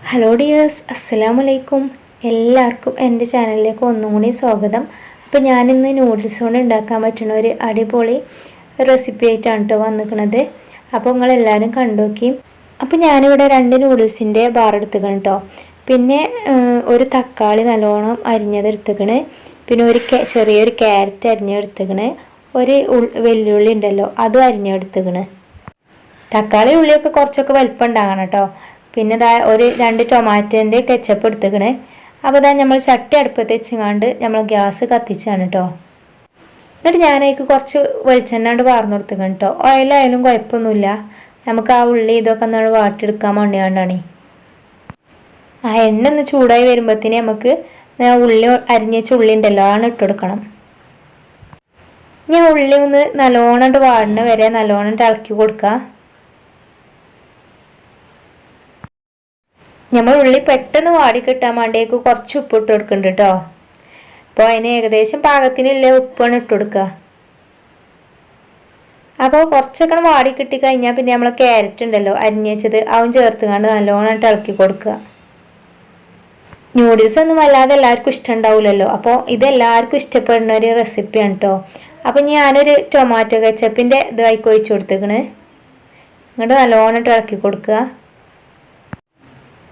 Hello dears, അസ്സലാമലൈക്കും. എല്ലാവർക്കും എൻ്റെ ചാനലിലേക്ക് ഒന്നും കൂടി സ്വാഗതം. അപ്പോൾ ഞാനിന്ന് നൂഡിൽസ് കൊണ്ട് ഉണ്ടാക്കാൻ പറ്റുന്ന ഒരു അടിപൊളി റെസിപ്പി ആയിട്ടാണ് കേട്ടോ വന്നിരിക്കുന്നത്. അപ്പോൾ നിങ്ങളെല്ലാവരും കണ്ടുനോക്കി. അപ്പോൾ ഞാനിവിടെ 2 നൂഡിൽസിൻ്റെ ബാർ എടുത്തിക്കണം കേട്ടോ. പിന്നെ ഒരു തക്കാളി നല്ലോണം അരിഞ്ഞത് എടുത്തിക്കണ്. പിന്നെ ചെറിയൊരു ക്യാരറ്റ് അരിഞ്ഞെടുത്തിക്കണ്. ഒരു വെല്ലുള്ളി ഉണ്ടല്ലോ, അതും അരിഞ്ഞെടുത്തിക്കണ്. തക്കാളി ഉള്ളിയൊക്കെ കുറച്ചൊക്കെ വലിപ്പം ഉണ്ടാകണം കേട്ടോ. പിന്നെ ഒരു 2 ടൊമാറ്റോൻ്റെ കെച്ചപ്പ് എടുത്തിക്കണേ. അപ്പോൾ നമ്മൾ ചട്ടി അടുപ്പത്ത് വെച്ചങ്ങാണ്ട് നമ്മൾ ഗ്യാസ് കത്തിച്ചാണ് കേട്ടോ. എന്നിട്ട് ഞാനതിലേക്ക് കുറച്ച് വെളിച്ചെണ്ണ വാർന്നു കൊടുത്തിക്കണം കേട്ടോ. ഓയിലായാലും കുഴപ്പമൊന്നുമില്ല, നമുക്ക് ആ ഉള്ളി ഇതൊക്കെ ഒന്ന് വാട്ടിയെടുക്കാൻ വേണ്ടിയാണ്ടാണ്. ആ എണ്ണ ഒന്ന് ചൂടായി വരുമ്പോഴത്തേന് നമുക്ക് ഉള്ളി അരിഞ്ഞ ഉള്ളി ഉണ്ടല്ലോ ആണ് ഇട്ട് കൊടുക്കണം. ഞാൻ ഉള്ളി ഒന്ന് നല്ലോണം വാടുന്ന വരെ നല്ലോണം ഇളക്കി കൊടുക്കുക. നമ്മൾ ഉള്ളി പെട്ടെന്ന് വാടി കിട്ടാൻ വേണ്ടിയേക്ക് കുറച്ച് ഉപ്പ് ഇട്ട് കൊടുക്കുന്നുണ്ട് കേട്ടോ. അപ്പോൾ അതിന് ഏകദേശം പാകത്തിനുള്ള ഉപ്പാണ് ഇട്ട് കൊടുക്കുക. അപ്പോൾ കുറച്ചൊക്കെ വാടി കിട്ടി കഴിഞ്ഞാൽ പിന്നെ നമ്മൾ ക്യാരറ്റ് ഉണ്ടല്ലോ അരിഞ്ഞത് അവൻ ചേർത്തുകൊണ്ട് നല്ലോണം ഇളക്കി കൊടുക്കുക. നൂഡിൽസ് ഒന്നും വല്ലാതെ എല്ലാവർക്കും ഇഷ്ടം ഉണ്ടാവില്ലല്ലോ. അപ്പോൾ ഇതെല്ലാവർക്കും ഇഷ്ടപ്പെടുന്ന ഒരു റെസിപ്പിയാണ് കേട്ടോ. അപ്പോൾ ഞാനൊരു ടൊമാറ്റോ കെച്ചപ്പിൻ്റെ ഇത് ഒഴിച്ച് കൊടുത്തേക്കണ്. ഇങ്ങോട്ട് നല്ലോണം ഇളക്കി കൊടുക്കുക.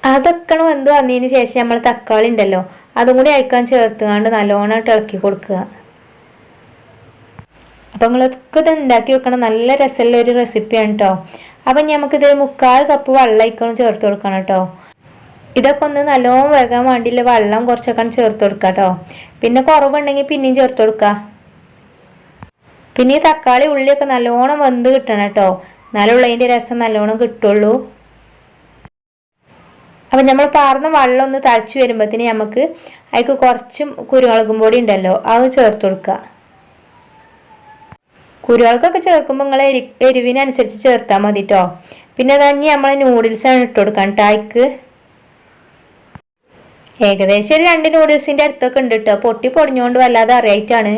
അതൊക്കെ വെന്ത് വന്നതിന് ശേഷം നമ്മൾ തക്കാളി ഉണ്ടല്ലോ അതും കൂടി അയക്കാൻ ചേർത്തുകൊണ്ട് നല്ലോണം ഇളക്കി കൊടുക്കുക. അപ്പം നിങ്ങളൊക്കെ ഇത് ഉണ്ടാക്കി വെക്കണം. നല്ല രസമുള്ള ഒരു റെസിപ്പിയാണ് കേട്ടോ. അപ്പം നമുക്കിത് 3/4 കപ്പ് വെള്ളം അയക്കണം ചേർത്ത് കൊടുക്കണം കേട്ടോ. ഇതൊക്കെ ഒന്ന് നല്ലോണം വേകാൻ വേണ്ടിയില്ല വെള്ളം കുറച്ചൊക്കെ ചേർത്ത് കൊടുക്കുക കേട്ടോ. പിന്നെ കുറവുണ്ടെങ്കിൽ പിന്നെയും ചേർത്ത് കൊടുക്കുക. പിന്നെ ഈ തക്കാളി ഉള്ളിയൊക്കെ നല്ലോണം വെന്ത് കിട്ടണം കേട്ടോ. എന്നാലുള്ള അതിൻ്റെ രസം നല്ലോണം കിട്ടുള്ളൂ. അപ്പം നമ്മൾ പാർന്ന വെള്ളം ഒന്ന് തളിച്ച് വരുമ്പോഴത്തേന് നമുക്ക് അതിലേക്ക് കുറച്ചും കുരുമുളകും പൊടി ഉണ്ടല്ലോ അത് ചേർത്ത് കൊടുക്കുക. കുരുമുളകൊക്കെ ചേർക്കുമ്പോൾ നിങ്ങൾ എരിവിനനുസരിച്ച് ചേർത്താൽ മതി കേട്ടോ. പിന്നെ തന്നെ നമ്മൾ നൂഡിൽസാണ് ഇട്ട് കൊടുക്കാൻ കേട്ടോ. അതിക്ക് ഏകദേശം ഒരു 2 നൂഡിൽസിൻ്റെ അടുത്തൊക്കെ ഉണ്ട് കേട്ടോ. പൊട്ടി പൊടിഞ്ഞുകൊണ്ട് വല്ലാതെ അറിയായിട്ടാണ്.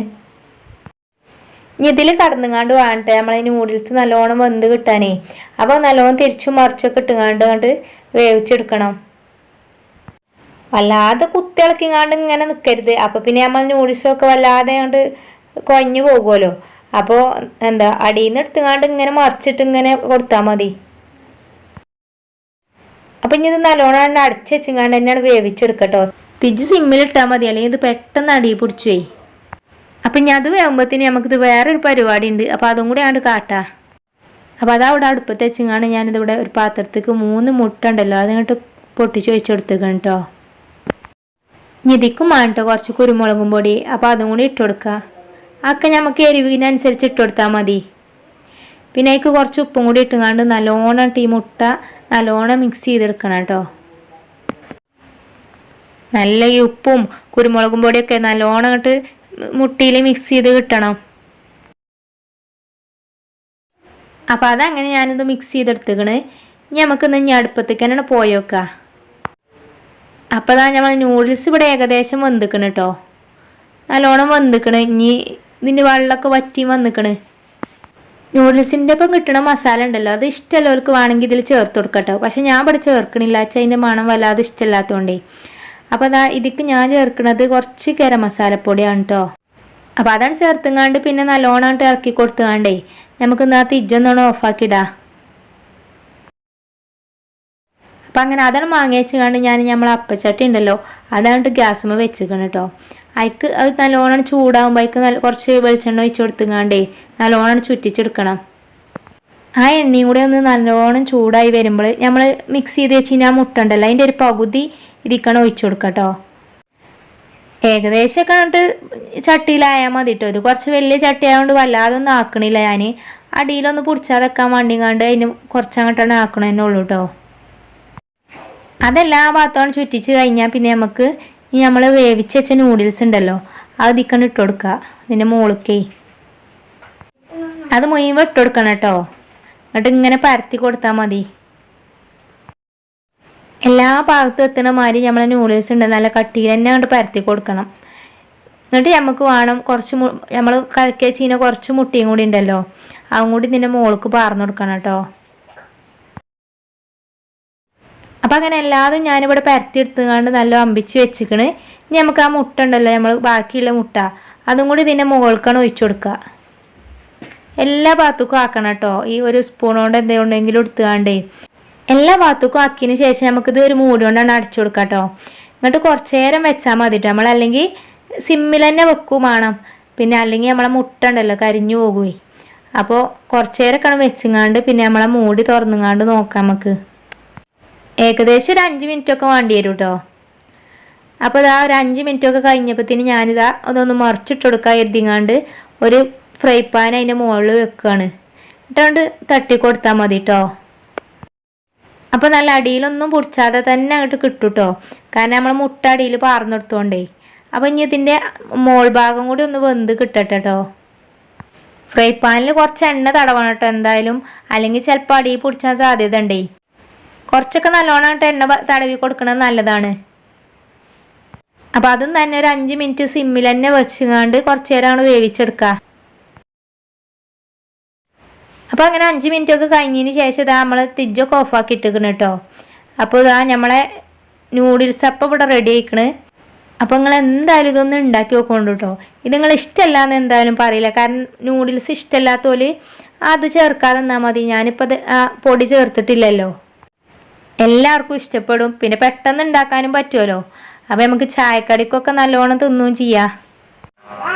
ഇനി ഇതിൽ കടന്നുങ്ങാണ്ട് വേണ്ടേ നമ്മൾ നൂഡിൽസ് നല്ലോണം വെന്ത് കിട്ടാനേ. അപ്പോൾ നല്ലോണം തിരിച്ചും മറിച്ചൊക്കെ ഇട്ടുങ്ങാണ്ട് വേവിച്ചെടുക്കണം. വല്ലാതെ കുത്തിളക്കിങ്ങാണ്ട് ഇങ്ങനെ നിൽക്കരുത്. അപ്പോൾ പിന്നെ നമ്മൾ നൂഡിൽസൊക്കെ വല്ലാതെ കൊണ്ട് കുഴഞ്ഞു പോകുമല്ലോ. അപ്പോൾ അടിയിൽ നിന്ന് എടുത്തുങ്ങാണ്ട് ഇങ്ങനെ മറിച്ചിട്ട് ഇങ്ങനെ കൊടുത്താൽ മതി. അപ്പം ഇനി ഇത് നല്ലോണം അടച്ച് വെച്ചിങ്ങാണ്ട് തന്നെയാണ് വേവിച്ചെടുക്കട്ടോ. തിരിച്ച് സിമ്മിലിട്ടാൽ മതി, അല്ലെങ്കിൽ ഇത് പെട്ടെന്ന് അടിയിൽ പിടിച്ചു പോയി. അപ്പം ഞാൻ അത് വേകുമ്പോഴത്തേന് നമുക്കിത് വേറൊരു പരിപാടി ഉണ്ട്. അപ്പോൾ അതും കൂടി അങ്ങോട്ട് കാട്ടാം. അപ്പോൾ അതവിടെ അടുപ്പത്ത് വെച്ചിങ്ങാണ്ട് ഞാനിതിവിടെ ഒരു പാത്രത്തേക്ക് 3 മുട്ട ഉണ്ടല്ലോ അതിങ്ങോട്ട് പൊട്ടിച്ച് വെച്ചെടുത്തേക്കണം കേട്ടോ. ഇതിക്കും വേണ്ട കുറച്ച് കുരുമുളകും പൊടി. അപ്പോൾ അതും കൂടി ഇട്ട് കൊടുക്കുക. ഒക്കെ നമുക്ക് എരിവിനനുസരിച്ച് ഇട്ട് കൊടുത്താൽ മതി. പിന്നെ അതിലേക്ക് കുറച്ച് ഉപ്പും കൂടി ഇട്ടുങ്ങാണ്ട് നല്ലോണം ഈ മുട്ട നല്ലോണം മിക്സ് ചെയ്തെടുക്കണം കേട്ടോ. നല്ല ഈ ഉപ്പും കുരുമുളകും പൊടിയൊക്കെ നല്ലോണം അങ്ങോട്ട് മുട്ടിയിൽ മിക്സ് ചെയ്ത് കിട്ടണം. അപ്പം അതങ്ങനെ ഞാനിത് മിക്സ് ചെയ്തെടുത്തേക്കണ്. ഇനി നമുക്കിന്ന് അടുപ്പത്തേക്ക് തന്നെ പോയി വെക്കാം. അപ്പോൾ നമ്മൾ നൂഡിൽസ് ഇവിടെ ഏകദേശം വെന്തിക്കണ് കേട്ടോ. നല്ലോണം വെന്തിക്കണ്. ഇനി ഇതിൻ്റെ വെള്ളമൊക്കെ വറ്റി വന്നിക്കണ്. നൂഡിൽസിൻ്റെ ഒപ്പം കിട്ടണ മസാല ഉണ്ടല്ലോ അത് ഇഷ്ടമുള്ളവർക്ക് വേണമെങ്കിൽ ഇതിൽ ചേർത്ത് കൊടുക്കാം കേട്ടോ. പക്ഷെ ഞാൻ ഇവിടെ ചേർക്കണില്ല, അതിൻ്റെ മണം വല്ലാതെ ഇഷ്ടമില്ലാത്തതുകൊണ്ടേ. അപ്പോൾ ഇതിക്ക് ഞാൻ ചേർക്കണത് കുറച്ച് ഗരം മസാലപ്പൊടിയാണ് കേട്ടോ. അപ്പോൾ അതാണ് ചേർത്തുങ്ങാണ്ട് പിന്നെ നല്ലോണം ഇറക്കി കൊടുത്തുങ്ങാണ്ടേ നമുക്ക് തിരിച്ചൊന്നോണം ഓഫാക്കിയിടാം. അപ്പം അങ്ങനെ അതാണ് മാങ്ങ വെച്ചുകൊണ്ട് നമ്മൾ അപ്പച്ചട്ടി ഉണ്ടല്ലോ അതാണ് ഗ്യാസുമ്മ വെച്ചിരിക്കണം കേട്ടോ. അതിക്ക് അത് നല്ലോണം ചൂടാകുമ്പോൾ അതിക്ക് കുറച്ച് വെളിച്ചെണ്ണ ഒഴിച്ച് കൊടുത്തുങ്ങാണ്ടേ നല്ലോണം ചുറ്റിച്ചെടുക്കണം. ആ എണ്ണയും കൂടെ ഒന്ന് നല്ലോണം ചൂടായി വരുമ്പോൾ നമ്മൾ മിക്സ് ചെയ്ത് വെച്ച് മുട്ട ഉണ്ടല്ലോ അതിൻ്റെ ഒരു പകുതി ഇതിക്കണം ഒഴിച്ചു കൊടുക്കാം കേട്ടോ. ഏകദേശമൊക്കെ എന്നിട്ട് ചട്ടിയിലായാൽ മതി കേട്ടോ. ഇത് കുറച്ച് വലിയ ചട്ടി ആയതുകൊണ്ട് വല്ലാതെ ഒന്നും ആക്കണില്ല ഞാൻ. അടിയിലൊന്ന് പൊടിച്ചാൽ വെക്കാൻ വേണ്ടിങ്ങാണ്ട് അതിന് കുറച്ചങ്ങോട്ടാണ് ആക്കണതന്നെ ഉള്ളൂ കേട്ടോ. അതെല്ലാ ഭാഗത്തോളം ചുറ്റിച്ച് കഴിഞ്ഞാൽ പിന്നെ നമുക്ക് ഈ നമ്മൾ വേവിച്ച് വെച്ച നൂഡിൽസ് ഉണ്ടല്ലോ അത് ഇതിക്കണം ഇട്ട് കൊടുക്കുക. ഇതിൻ്റെ മുകളിലേ അത് മുഴുവൻ ഇട്ട് കൊടുക്കണം കേട്ടോ. എന്നിട്ട് ഇങ്ങനെ പരത്തി കൊടുത്താൽ മതി. എല്ലാ ഭാഗത്തും എത്തണ മാതിരി നമ്മളെ നൂഡിൽസ് ഉണ്ട് നല്ല കട്ടിയിൽ തന്നെ അങ്ങോട്ട് പരത്തി കൊടുക്കണം. എന്നിട്ട് നമുക്ക് വേണം കുറച്ച് നമ്മൾ കലക്കി വെച്ചിങ്ങനെ കുറച്ച് മുട്ടയും കൂടി ഉണ്ടല്ലോ അതും കൂടി ഇതിൻ്റെ മുകൾക്ക് പാർന്നു കൊടുക്കണം കേട്ടോ. അപ്പോൾ അങ്ങനെ എല്ലാതും ഞാനിവിടെ പരത്തിയെടുത്തുകൊണ്ട് നല്ല അമ്പിച്ച് വെച്ചിക്കണ്. ഇനി നമുക്ക് ആ മുട്ട ഉണ്ടല്ലോ, നമ്മൾ ബാക്കിയുള്ള മുട്ട അതും കൂടി ഇതിൻ്റെ മുകൾക്കാണ് ഒഴിച്ചു കൊടുക്കുക. എല്ലാ ഭാഗത്തേക്കും ആക്കണം കേട്ടോ. ഈ ഒരു സ്പൂൺ കൊണ്ട് എന്തെങ്കിലും എടുത്തുകൊണ്ടേ എല്ലാ ഭാഗത്തേക്കും ആക്കിയതിന് ശേഷം നമുക്കിത് ഒരു മൂടി കൊണ്ടാണ് അടച്ചു കൊടുക്കാം കേട്ടോ. എന്നിട്ട് കുറച്ച് നേരം വെച്ചാൽ മതി കേട്ടോ. നമ്മളല്ലെങ്കിൽ സിമ്മിൽ തന്നെ വെക്കും വേണം. പിന്നെ അല്ലെങ്കിൽ നമ്മളെ മുട്ട ഉണ്ടല്ലോ കരിഞ്ഞു പോകുമേ. അപ്പോൾ കുറച്ച് നേരമൊക്കെ വെച്ചങ്ങാണ്ട് പിന്നെ നമ്മളെ മൂടി തുറന്നുങ്ങാണ്ട് നോക്കാം. നമുക്ക് ഏകദേശം ഒരു 5 മിനിറ്റൊക്കെ വേണ്ടി വരും കേട്ടോ. അപ്പോൾ ഇതാ ഒരു 5 മിനിറ്റൊക്കെ കഴിഞ്ഞപ്പോഴത്തേന് ഞാനിതാ അതൊന്ന് മറിച്ചിട്ട് കൊടുക്കാൻ എഴുതിങ്ങാണ്ട് ഒരു ഫ്രൈ പാൻ അതിൻ്റെ മുകളിൽ വെക്കുകയാണ്. എന്നിട്ട് തട്ടി കൊടുത്താൽ മതി കേട്ടോ. അപ്പോൾ നല്ല അടിയിലൊന്നും പൊടിച്ചാതെ തന്നെ അങ്ങോട്ട് കിട്ടും കേട്ടോ. കാരണം നമ്മൾ മുട്ട അടിയിൽ പാർന്നെടുത്തോണ്ടേ. അപ്പോൾ ഇനി ഇതിൻ്റെ മോൾ ഭാഗം കൂടി ഒന്ന് വെന്ത് കിട്ടട്ടെ കേട്ടോ. ഫ്രൈ പാനിൽ കുറച്ച് എണ്ണ തടവണം കേട്ടോ എന്തായാലും, അല്ലെങ്കിൽ ചിലപ്പോൾ അടിയിൽ പൊടിച്ചാൻ സാധ്യത ഉണ്ടേ. കുറച്ചൊക്കെ നല്ലോണം എണ്ണ തടവി കൊടുക്കണത് നല്ലതാണ്. അപ്പോൾ അതും തന്നെ ഒരു 5 മിനിറ്റ് സിമ്മിൽ തന്നെ വെച്ചുകൊണ്ട് കുറച്ച് നേരമാണ് വേവിച്ചെടുക്കുക. അപ്പോൾ അങ്ങനെ 5 മിനിറ്റൊക്കെ കഴിഞ്ഞതിന് ശേഷം ഇതാ നമ്മൾ തിരിച്ചൊക്കെ ഓഫാക്കി ഇട്ടിരിക്കണം കേട്ടോ. അപ്പോൾ ഇതാ നമ്മളെ നൂഡിൽസ് അപ്പം ഇവിടെ റെഡി ആയിക്കണ്. അപ്പോൾ നിങ്ങൾ എന്തായാലും ഇതൊന്ന് ഉണ്ടാക്കി നോക്കൊണ്ട് കേട്ടോ. ഇത് നിങ്ങൾ ഇഷ്ടമല്ല എന്ന് എന്തായാലും പറയില്ല. കാരണം നൂഡിൽസ് ഇഷ്ടമല്ലാത്തോല് അത് ചേർക്കാതെ നിന്നാൽ മതി. ഞാനിപ്പോൾ അത് പൊടി ചേർത്തിട്ടില്ലല്ലോ. എല്ലാവർക്കും ഇഷ്ടപ്പെടും. പിന്നെ പെട്ടെന്ന് ഉണ്ടാക്കാനും പറ്റുമല്ലോ. അപ്പോൾ നമുക്ക് ചായക്കടിക്കൊക്കെ നല്ലോണം തിന്നുകയും ചെയ്യാം.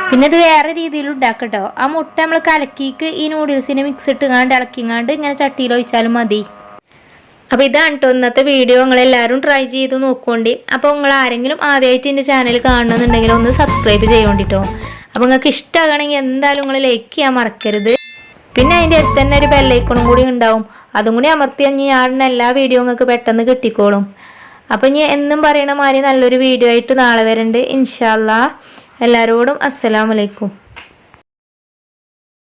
പിന്നെ ഇത് വേറെ രീതിയിൽ ഉണ്ടാക്കട്ടോ. ആ മുട്ട നമ്മൾ കലക്കിക്ക് ഈ നൂഡിൽസിനെ മിക്സ് ഇട്ടുകാണ്ട് ഇളക്കിങ്ങാണ്ട് ഇങ്ങനെ ചട്ടിയിൽ ഒഴിച്ചാലും മതി. അപ്പോൾ ഇതാണ് കേട്ടോ ഇന്നത്തെ വീഡിയോ. നിങ്ങളെല്ലാവരും ട്രൈ ചെയ്ത് നോക്കുകൊണ്ടി. അപ്പോൾ നിങ്ങൾ ആരെങ്കിലും ആദ്യമായിട്ട് എൻ്റെ ചാനൽ കാണണമെന്നുണ്ടെങ്കിൽ ഒന്ന് സബ്സ്ക്രൈബ് ചെയ്യോണ്ടിട്ടോ. അപ്പോൾ നിങ്ങൾക്ക് ഇഷ്ടമാകണമെങ്കിൽ എന്തായാലും നിങ്ങൾ ലൈക്ക് ചെയ്യാൻ മറക്കരുത്. പിന്നെ അതിൻ്റെ അടുത്ത് തന്നെ ഒരു ബെല്ലൈക്കണും കൂടി ഉണ്ടാവും. അതും കൂടി അമർത്തി കഴിഞ്ഞ് ഞാടുന്ന എല്ലാ വീഡിയോ നിങ്ങൾക്ക് പെട്ടെന്ന് കിട്ടിക്കോളും. അപ്പോൾ ഇനി എന്നും പറയണ മാതിരി നല്ലൊരു വീഡിയോ ആയിട്ട് നാളെ വരുന്നുണ്ട് ഇൻഷാ അല്ലാ. എല്ലാവരോടും അസ്സലാമു അലൈക്കും.